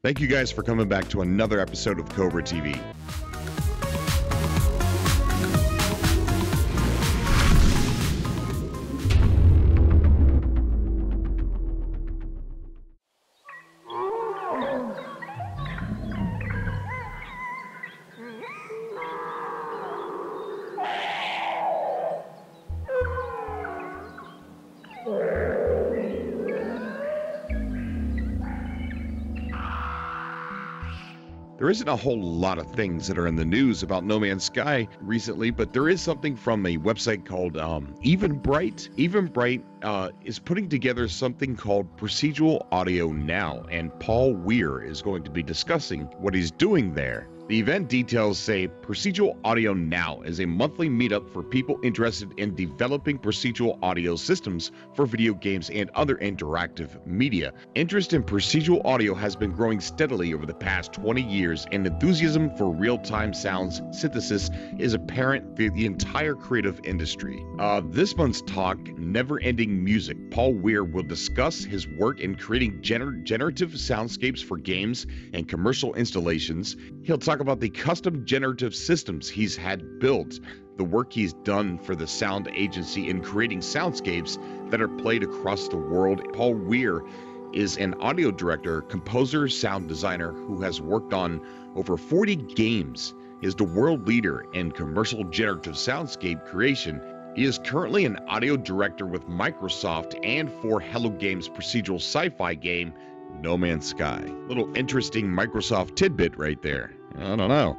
Thank you guys for coming back to another episode of Cobra TV. There isn't a whole lot of things that are in the news about No Man's Sky recently, but there is something from a website called Eventbrite. Eventbrite is putting together something called Procedural Audio Now, and Paul Weir is going to be discussing what he's doing there. The event details say Procedural Audio Now is a monthly meetup for people interested in developing procedural audio systems for video games and other interactive media. Interest in procedural audio has been growing steadily over the past 20 years, and enthusiasm for real-time sounds synthesis is apparent through the entire creative industry. This month's talk, Never Ending Music, Paul Weir will discuss his work in creating generative soundscapes for games and commercial installations. He'll talk about the custom generative systems he's had built, the work he's done for the sound agency in creating soundscapes that are played across the world. Paul Weir is an audio director, composer, sound designer who has worked on over 40 games. He is the world leader in commercial generative soundscape creation. He is currently an audio director with Microsoft and for Hello Games' procedural sci-fi game, No Man's Sky. Little interesting Microsoft tidbit right there. I don't know.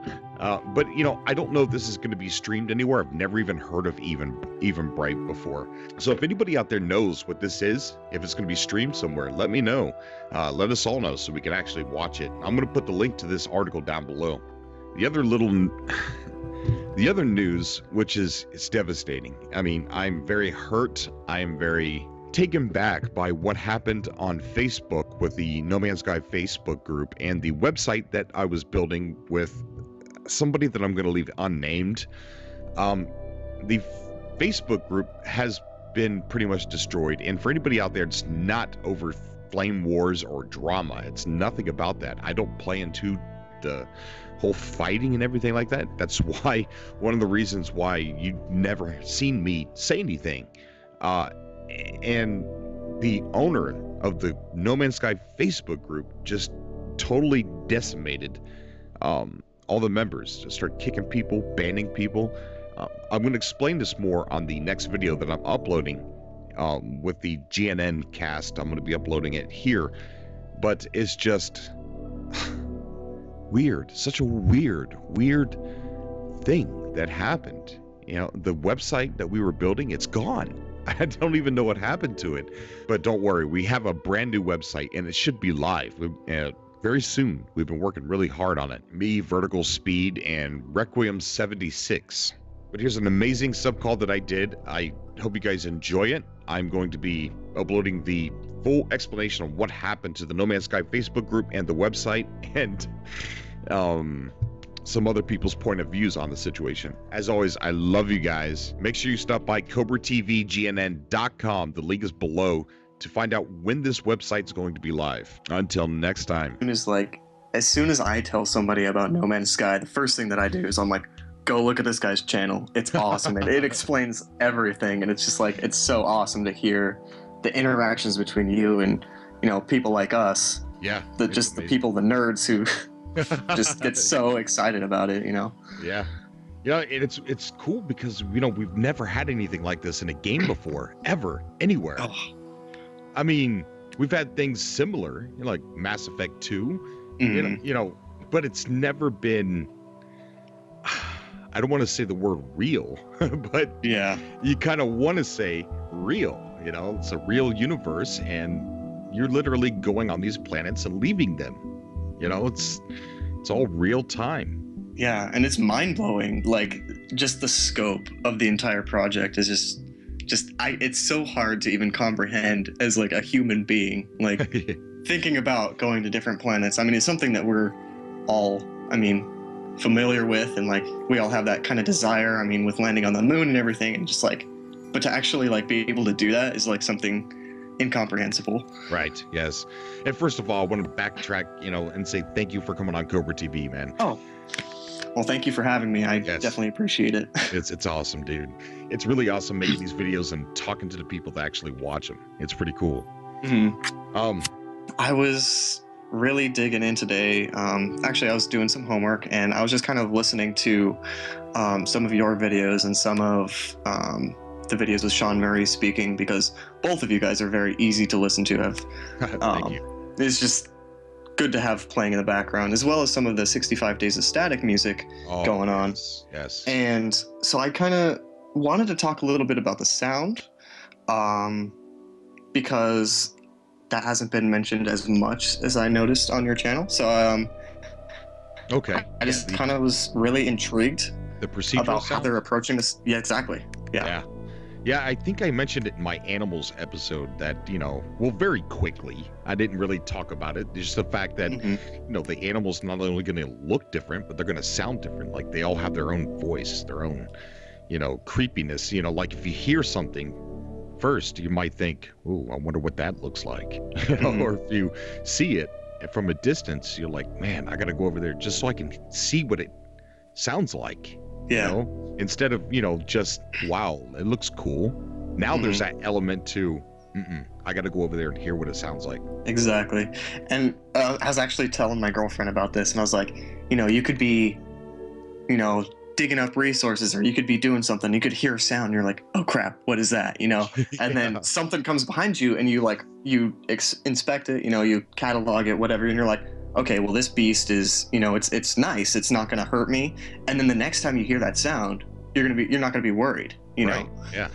But, I don't know if this is going to be streamed anywhere. I've never even heard of Eventbrite before. So if anybody out there knows what this is, if it's going to be streamed somewhere, let me know. Let us all know so we can actually watch it. I'm going to put the link to this article down below. The other news, which is it's devastating. I mean, I'm very hurt. I am very taken back by what happened on Facebook with the No Man's Sky Facebook group and the website that I was building with somebody that I'm going to leave unnamed. The Facebook group has been pretty much destroyed, and for anybody out there, it's not over flame wars or drama. It's nothing about that. I don't play into the whole fighting and everything like that. That's why one of the reasons why you've never seen me say anything. And the owner of the No Man's Sky Facebook group just totally decimated all the members. Just started kicking people, banning people. I'm going to explain this more on the next video that I'm uploading with the GNN cast. I'm going to be uploading it here. But it's just weird. Such a weird thing that happened. The website that we were building, it's gone. I don't even know what happened to it, but don't worry, we have a brand new website and it should be live very soon. We've been working really hard on it. Me, Vertical Speed, and Requiem 76. But here's an amazing sub call that I did. I hope you guys enjoy it. I'm going to be uploading the full explanation of what happened to the No Man's Sky Facebook group and the website, and some other people's point of views on the situation. As always, I love you guys. Make sure you stop by CobraTVGNN.com. The link is below to find out when this website's going to be live. Until next time. As soon as I tell somebody about No Man's Sky, the first thing that I do is I'm like, go look at this guy's channel. It's awesome. It explains everything, and it's just like, it's so awesome to hear the interactions between you and, people like us. Yeah. The people, the nerds who just get so excited about it, Yeah. It's cool because we've never had anything like this in a game before, ever, anywhere. Oh. I mean, we've had things similar, like Mass Effect 2, but it's never been, I don't want to say the word real, but yeah, you kind of want to say real. It's a real universe, and you're literally going on these planets and leaving them. It's all real time. Yeah, and it's mind-blowing. Just the scope of the entire project is it's so hard to even comprehend as a human being. Thinking about going to different planets. I mean, it's something that we're all, familiar with, and we all have that kind of desire. With landing on the moon and everything, and but to actually be able to do that is something incomprehensible. Right. Yes. And first of all, I want to backtrack, and say thank you for coming on Cobra TV, man. Oh, well, thank you for having me. I definitely appreciate it. It's awesome, dude. It's really awesome making these videos and talking to the people that actually watch them. It's pretty cool. I was really digging in today. Actually, I was doing some homework, and I was just kind of listening to some of your videos and some of the videos with Sean Murray speaking, because both of you guys are very easy to listen to. Thank you. It's just good to have playing in the background, as well as some of the 65 Days of Static music going on. Yes. And so I kind of wanted to talk a little bit about the sound, because that hasn't been mentioned as much as I noticed on your channel. So okay. I just kind of was really intrigued the procedural about how sound? they're approaching this. Yeah, exactly. Yeah, I think I mentioned it in my animals episode that, very quickly, I didn't really talk about it. Just the fact that, the animals not only going to look different, but they're going to sound different. Like they all have their own voice, their own, creepiness. Like if you hear something first, you might think, "Ooh, I wonder what that looks like." Or if you see it from a distance, you're like, "Man, I got to go over there just so I can see what it sounds like." Yeah. Instead of, just, wow, it looks cool. Now there's that element to, I got to go over there and hear what it sounds like. Exactly. And I was actually telling my girlfriend about this, and I was like, you could be, digging up resources, or you could be doing something. You could hear a sound, and you're like, oh crap, what is that? And then something comes behind you, and you inspect it, you catalog it, whatever, and you're like, okay, well, this beast is, it's nice. It's not going to hurt me. And then the next time you hear that sound, you're not going to be worried, Right. Yeah.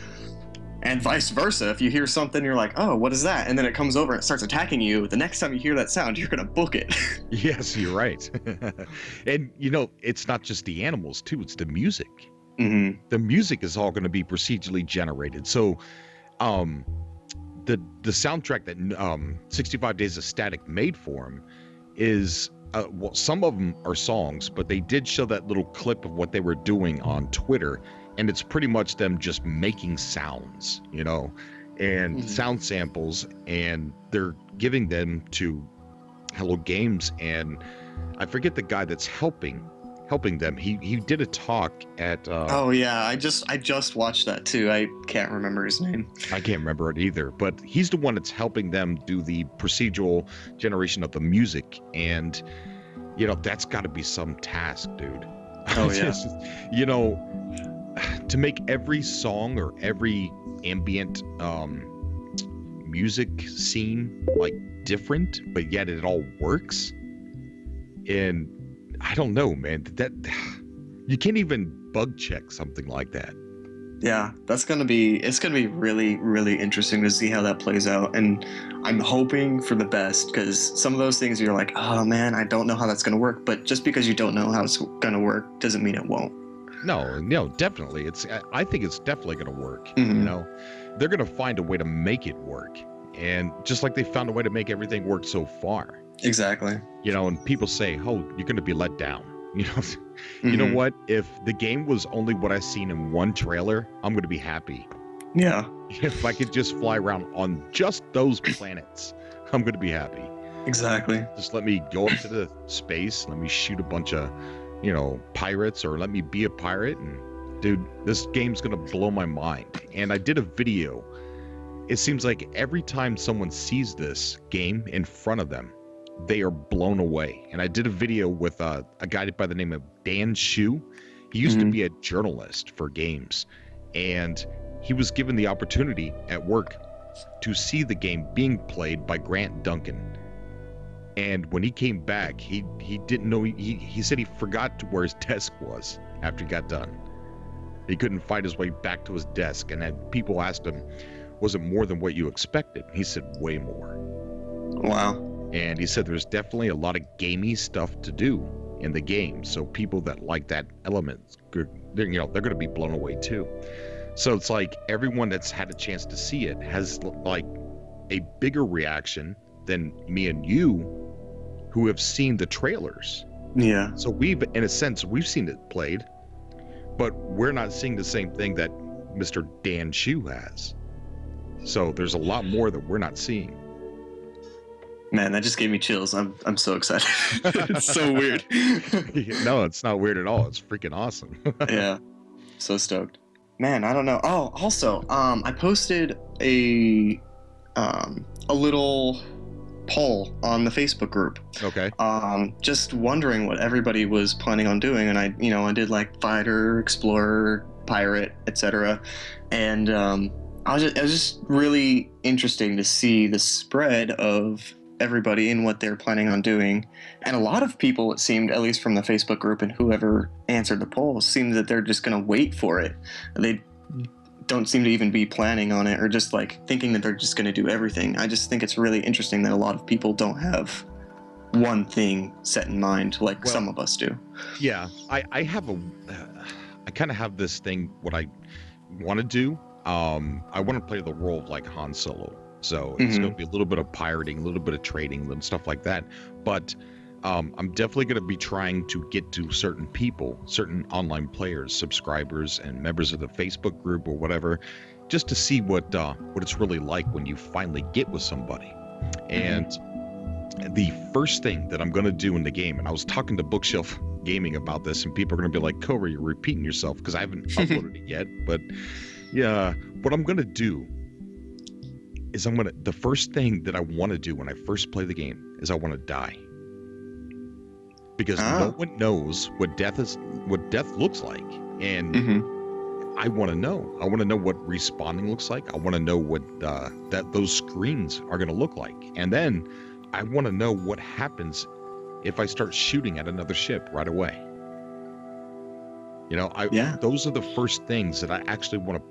And vice versa. If you hear something, you're like, oh, what is that? And then it comes over and it starts attacking you. The next time you hear that sound, you're going to book it. Yes, you're right. And, it's not just the animals, too. It's the music. The music is all going to be procedurally generated. So, the soundtrack that 65 Days of Static made for him is some of them are songs, but they did show that little clip of what they were doing on Twitter, and it's pretty much them just making sounds, and sound samples, and they're giving them to Hello Games, and I forget the guy that's helping them. He did a talk at oh yeah, I just watched that too. I can't remember his name. I can't remember it either, but he's the one that's helping them do the procedural generation of the music, and that's got to be some task, dude. Oh yeah. To make every song or every ambient music scene like different, but yet it all works. And I don't know, man, that you can't even bug check something like that. Yeah, it's gonna be really, really interesting to see how that plays out, and I'm hoping for the best, because some of those things you're like, oh man, I don't know how that's gonna work, but just because you don't know how it's gonna work doesn't mean it won't. No, definitely. I think it's definitely gonna work. They're gonna find a way to make it work, and just like they found a way to make everything work so far. Exactly. And people say, oh, you're going to be let down. You know what? If the game was only what I've seen in one trailer, I'm going to be happy. Yeah. If I could just fly around on just those planets, I'm going to be happy. Exactly. Just let me go up to the space. Let me shoot a bunch of, pirates, or let me be a pirate. And dude, this game's going to blow my mind. And I did a video. It seems like every time someone sees this game in front of them, they are blown away. And I did a video with a guy by the name of Dan Shu. He used to be a journalist for games, and he was given the opportunity at work to see the game being played by Grant Duncan. And when he came back, he didn't know, he said he forgot where his desk was after he got done. He couldn't find his way back to his desk, and then people asked him, was it more than what you expected? He said, way more. Wow. And he said there's definitely a lot of gamey stuff to do in the game. So people that like that element, they're going to be blown away too. So it's like everyone that's had a chance to see it has like a bigger reaction than me and you who have seen the trailers. Yeah. So we've seen it played, but we're not seeing the same thing that Mr. Dan Shu has. So there's a lot more that we're not seeing. Man, that just gave me chills. I'm so excited. It's so weird. No, it's not weird at all. It's freaking awesome. Yeah, so stoked. Man, I don't know. Oh, also, I posted a little poll on the Facebook group. Okay. Just wondering what everybody was planning on doing, and I did like fighter, explorer, pirate, etc. And it was just really interesting to see the spread of everybody and what they're planning on doing. And a lot of people, it seemed, at least from the Facebook group and whoever answered the poll, seemed that they're just going to wait for it. They don't seem to even be planning on it, or just like thinking that they're just going to do everything. I just think it's really interesting that a lot of people don't have one thing set in mind like some of us do. Yeah, I kind of have this thing, what I want to do. I want to play the role of like Han Solo. So it's going to be a little bit of pirating, a little bit of trading, and stuff like that. But I'm definitely going to be trying to get to certain people, certain online players, subscribers, and members of the Facebook group or whatever, just to see what it's really like when you finally get with somebody. And the first thing that I'm going to do in the game, and I was talking to Bookshelf Gaming about this, and people are going to be like, Corey, you're repeating yourself, because I haven't uploaded it yet. But yeah, what I'm going to do is the first thing that I want to do when I first play the game is I want to die. Because no one knows what death looks like. And I want to know. I want to know what respawning looks like. I want to know what those screens are going to look like. And then I want to know what happens if I start shooting at another ship right away. Those are the first things that I actually want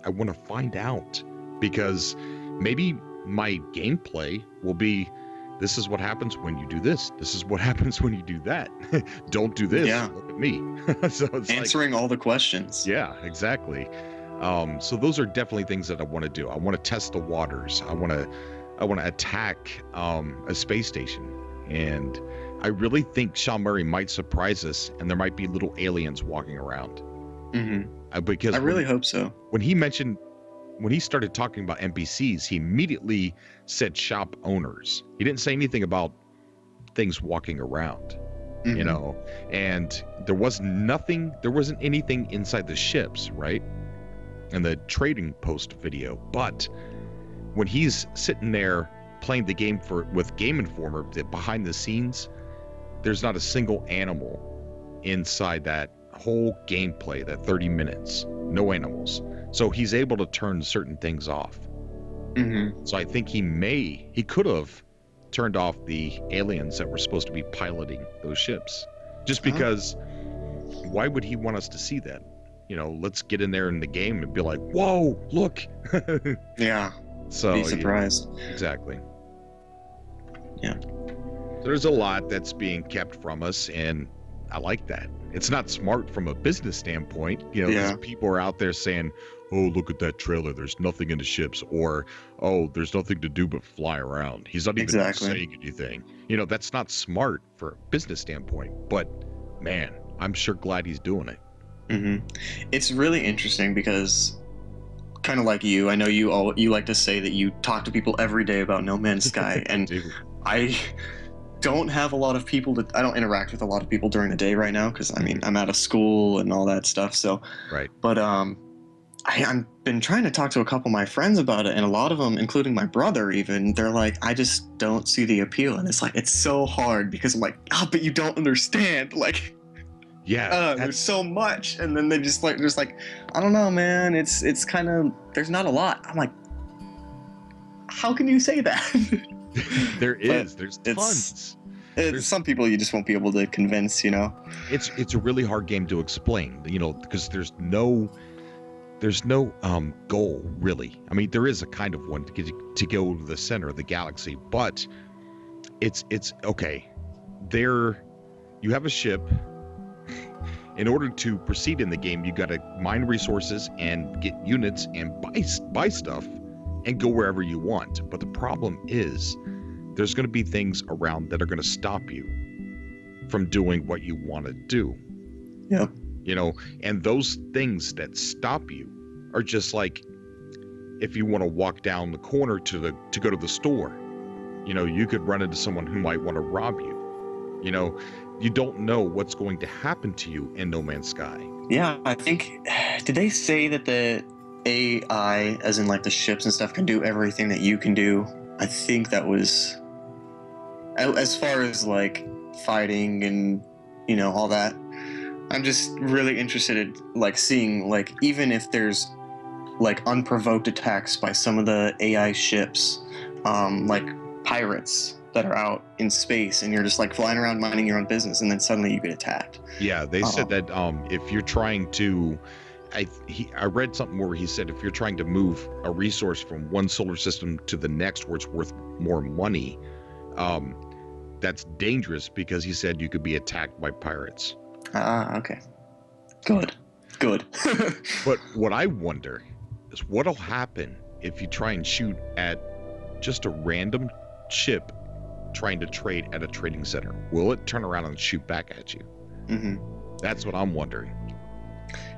to find out, because maybe my gameplay will be, this is what happens when you do this. This is what happens when you do that. Don't do this. Yeah. Look at me. So it's answering all the questions. Yeah, exactly. So those are definitely things that I want to do. I want to test the waters. I want to attack a space station. And I really think Sean Murray might surprise us, and there might be little aliens walking around. Because I really hope so. When he started talking about NPCs, he immediately said shop owners. He didn't say anything about things walking around, and there wasn't anything inside the ships, right? In the trading post video. But when he's sitting there playing the game with Game Informer, behind the scenes, there's not a single animal inside that whole gameplay, that 30 minutes. No animals. So he's able to turn certain things off. So I think he could have turned off the aliens that were supposed to be piloting those ships. Just because, why would he want us to see that? Let's get in there in the game and be like, whoa, look. Yeah. So be surprised. Yeah, exactly. Yeah. There's a lot that's being kept from us, and I like that. It's not smart from a business standpoint, because people are out there saying, oh, look at that trailer, there's nothing in the ships, or, oh, there's nothing to do but fly around. He's not even saying anything. That's not smart for a business standpoint, but man, I'm sure glad he's doing it. It's really interesting because, kind of like you, I know you like to say that you talk to people every day about No Man's Sky, and I don't have a lot of people I don't interact with a lot of people during the day right now, because I'm out of school and all that stuff. So right. But I've been trying to talk to a couple of my friends about it, and a lot of them, including my brother even, they're like, I just don't see the appeal. And it's like, it's so hard, because I'm like, but you don't understand. Like, there's so much. And then they just like, I don't know, man. It's kind of, there's not a lot. I'm like, how can you say that? There's tons. Some people you just won't be able to convince, It's a really hard game to explain, because there's no goal, really. There is a kind of one to go to the center of the galaxy, but it's okay. There, you have a ship. In order to proceed in the game, you got to mine resources and get units and buy stuff and go wherever you want. But the problem is, there's going to be things around that are going to stop you from doing what you want to do. Yeah. And those things that stop you are just like if you want to walk down the corner to go to the store, you could run into someone who might want to rob you. You don't know what's going to happen to you in No Man's Sky. Yeah, I think, did they say that the AI, as in like the ships and stuff, can do everything that you can do? I think that was, as far as like fighting and, all that. I'm just really interested in like seeing, like, even if there's like unprovoked attacks by some of the AI ships, like pirates that are out in space, and you're just like flying around minding your own business, and then suddenly you get attacked. Yeah, they said that if you're trying to, I read something where he said if you're trying to move a resource from one solar system to the next where it's worth more money, that's dangerous, because he said you could be attacked by pirates. Okay. Good. But what I wonder is what'll happen if you try and shoot at just a random ship trying to trade at a trading center. Will it turn around and shoot back at you? Mm-hmm. That's what I'm wondering.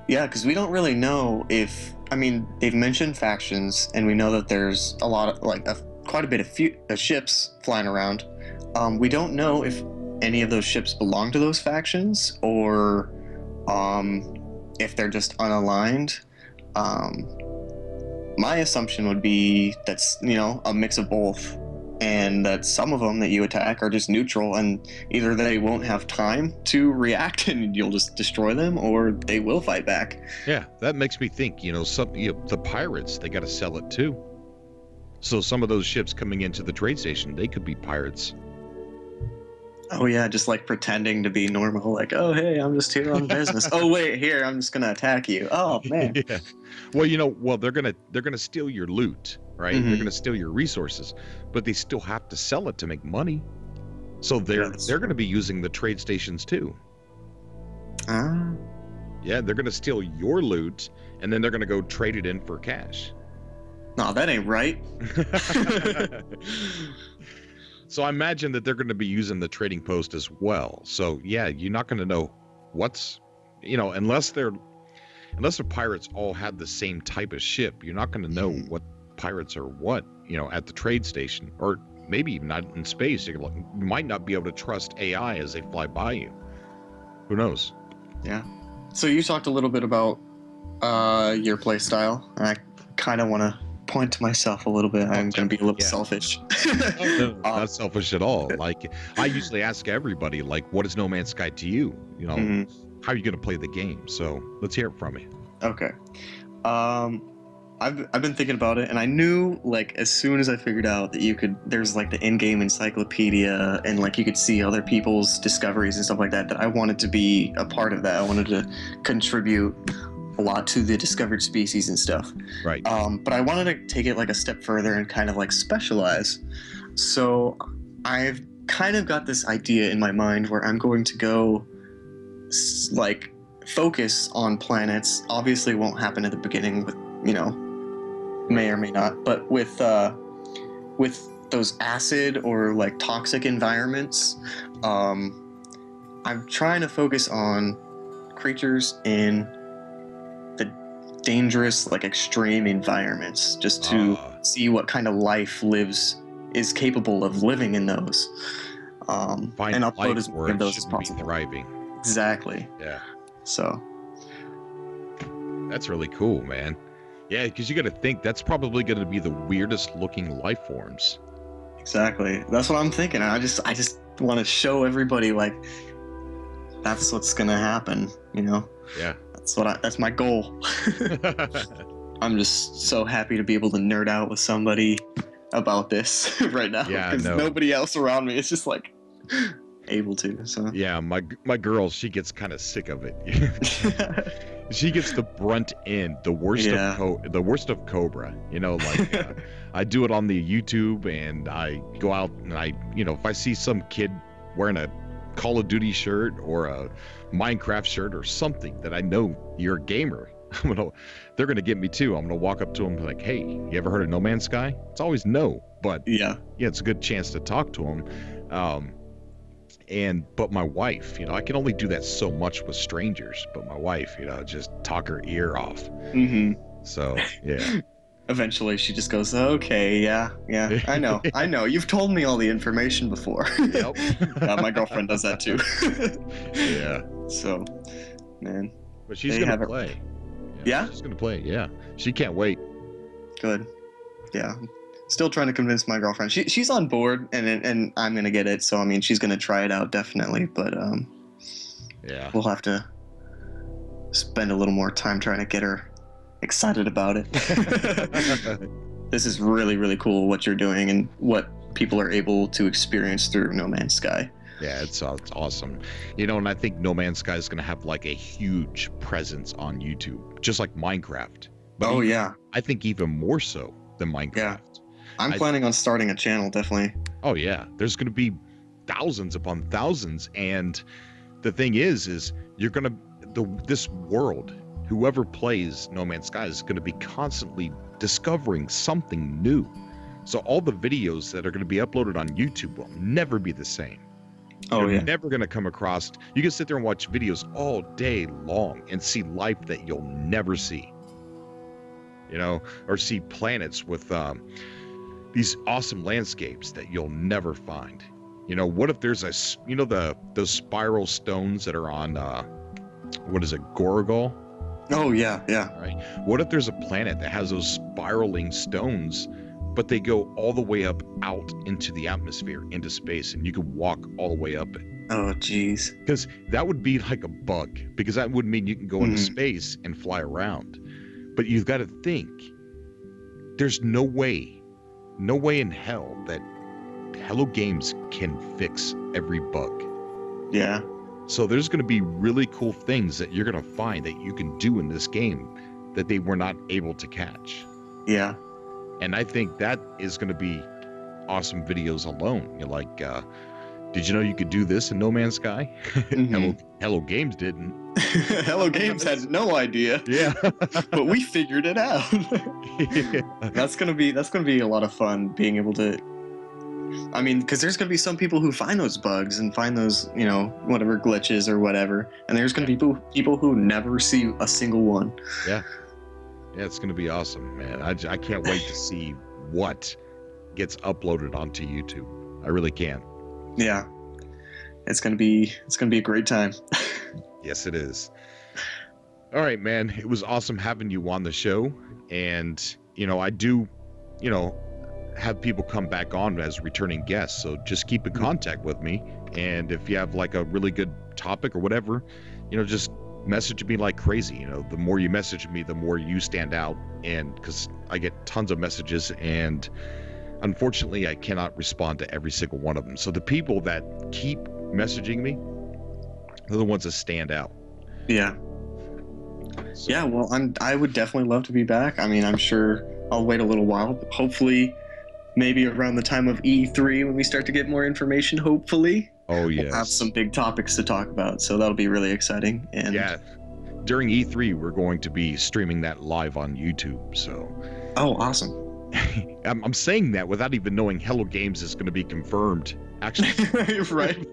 Yeah, because we don't really know if, they've mentioned factions, and we know that there's a lot of, like, quite a bit of ships flying around. We don't know if any of those ships belong to those factions, or if they're just unaligned. My assumption would be that's, a mix of both, and that some of them that you attack are just neutral, and either they won't have time to react and you'll just destroy them, or they will fight back. Yeah, that makes me think, the pirates, they got to sell it too. So some of those ships coming into the trade station, they could be pirates. Oh yeah, just like pretending to be normal, like, oh hey, I'm just here on business. Oh wait, here, I'm just gonna attack you. Oh man. Yeah. Well, they're gonna steal your loot, right? Mm-hmm. They're gonna steal your resources, but they still have to sell it to make money. So they're gonna be using the trade stations too. Yeah, they're gonna steal your loot, and then they're gonna go trade it in for cash. No, that ain't right. So I imagine that they're going to be using the trading post as well. So yeah, you're not going to know what's, unless the pirates all had the same type of ship, you're not going to know what pirates are what, at the trade station, or maybe even not in space. You might not be able to trust AI as they fly by you. Who knows? Yeah. So you talked a little bit about your play style, and I kind of want to point to myself a little bit. I'm going to be a little selfish. No, not selfish at all. Like, I usually ask everybody, like, what is No Man's Sky to you? How are you going to play the game? So let's hear it from you. Okay. I've been thinking about it, and I knew, like, as soon as I figured out that there's like the in-game encyclopedia, and like you could see other people's discoveries and stuff like that, that I wanted to be a part of that. I wanted to contribute a lot to the discovered species and stuff. Right. But I wanted to take it like a step further and kind of like specialize. So I've kind of got this idea in my mind where I'm going to go like focus on planets. Obviously, it won't happen at the beginning with, may or may not, but with those acid or like toxic environments, I'm trying to focus on creatures in the dangerous, like extreme environments, just to see what kind of life is capable of living in those. And upload as many of those as possible. Thriving. Exactly. Yeah. So that's really cool, man. Yeah, because you got to think that's probably going to be the weirdest looking life forms. Exactly. That's what I'm thinking. I just want to show everybody, like, that's what's gonna happen. Yeah. That's my goal. I'm just so happy to be able to nerd out with somebody about this right now. Yeah, because nobody else around me is just like able to. So yeah, my girl, she gets kind of sick of it. She gets the brunt end, the worst of Cobra. I do it on the YouTube, and I go out and if I see some kid wearing a Call of Duty shirt or a Minecraft shirt or something that I know you're a gamer, they're gonna get me too. I'm gonna walk up to them and be like, hey, you ever heard of No Man's Sky? It's always no, but yeah, it's a good chance to talk to them. But my wife, I can only do that so much with strangers, but my wife, just talk her ear off. Mm-hmm. So yeah. eventually she just goes, okay, yeah, I know. You've told me all the information before. Yep. My girlfriend does that too. Yeah. So, man. But she's going to play. Yeah? She's going to play, yeah. She can't wait. Good. Yeah. Still trying to convince my girlfriend. She's on board, and I'm going to get it. So, I mean, she's going to try it out, definitely. But, yeah, we'll have to spend a little more time trying to get her excited about it. This is really, really cool what you're doing and what people are able to experience through No Man's Sky. Yeah, it's awesome. You know, and I think No Man's Sky is going to have like a huge presence on YouTube, just like Minecraft. But yeah. I think even more so than Minecraft. Yeah. I'm planning on starting a channel, definitely. Oh, yeah. There's going to be thousands upon thousands. And the thing is you're going to, this world, whoever plays No Man's Sky is going to be constantly discovering something new. So all the videos that are going to be uploaded on YouTube will never be the same. You're never going to come across, you can sit there and watch videos all day long and see life that you'll never see, you know, or see planets with these awesome landscapes that you'll never find. You know, what if there's those spiral stones that are on, what is it, Gorgol? Oh, yeah, yeah. Right. What if there's a planet that has those spiraling stones, but they go all the way up out into the atmosphere, into space, and you could walk all the way up it. Oh, jeez. Because that would be like a bug, because that would mean you can go into space and fly around. But you've got to think, there's no way in hell that Hello Games can fix every bug. Yeah. So there's going to be really cool things that you're going to find that you can do in this game that they were not able to catch. Yeah. And I think that is going to be awesome videos alone. You're like, did you know you could do this in No Man's Sky? Hello Games didn't. Hello Games had no idea. Yeah. But we figured it out. Yeah. That's gonna be a lot of fun being able to. I mean, because there's gonna be some people who find those bugs and find those, you know, whatever glitches or whatever, and there's gonna be people who never see a single one. Yeah. Yeah, it's gonna be awesome, man. I can't wait to see what gets uploaded onto YouTube. I really can't. Yeah, it's gonna be a great time. Yes, it is. All right, man. It was awesome having you on the show, and you know, I do, you know, have people come back on as returning guests. So just keep in contact with me, and if you have like a really good topic or whatever, you know, just message me like crazy. You know, the more you message me, the more you stand out, and because I get tons of messages, and unfortunately I cannot respond to every single one of them. So the people that keep messaging me are the ones that stand out. Yeah. So. Yeah, well, I would definitely love to be back. I mean, I'm sure I'll wait a little while, but hopefully maybe around the time of E3 when we start to get more information, hopefully. Oh, yes. We'll have some big topics to talk about, so that'll be really exciting. And yeah, during E3, we're going to be streaming that live on YouTube, so... Oh, awesome. I'm saying that without even knowing Hello Games is going to be confirmed. Actually, right?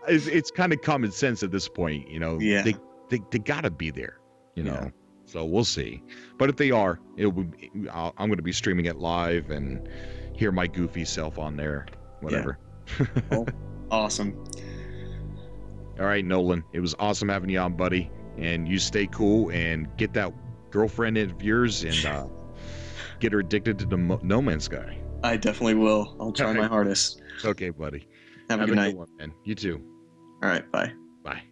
It's kind of common sense at this point, you know. Yeah. They gotta be there, you know. Yeah. So we'll see. But if they are, I'm going to be streaming it live and hear my goofy self on there, whatever. Yeah. Well, awesome. All right, Nolan. It was awesome having you on, buddy. And you stay cool and get that girlfriend of yours and get her addicted to the No Man's Sky. I definitely will. I'll try my hardest. Okay, buddy. Have a good night. One, man. You too. All right. Bye. Bye.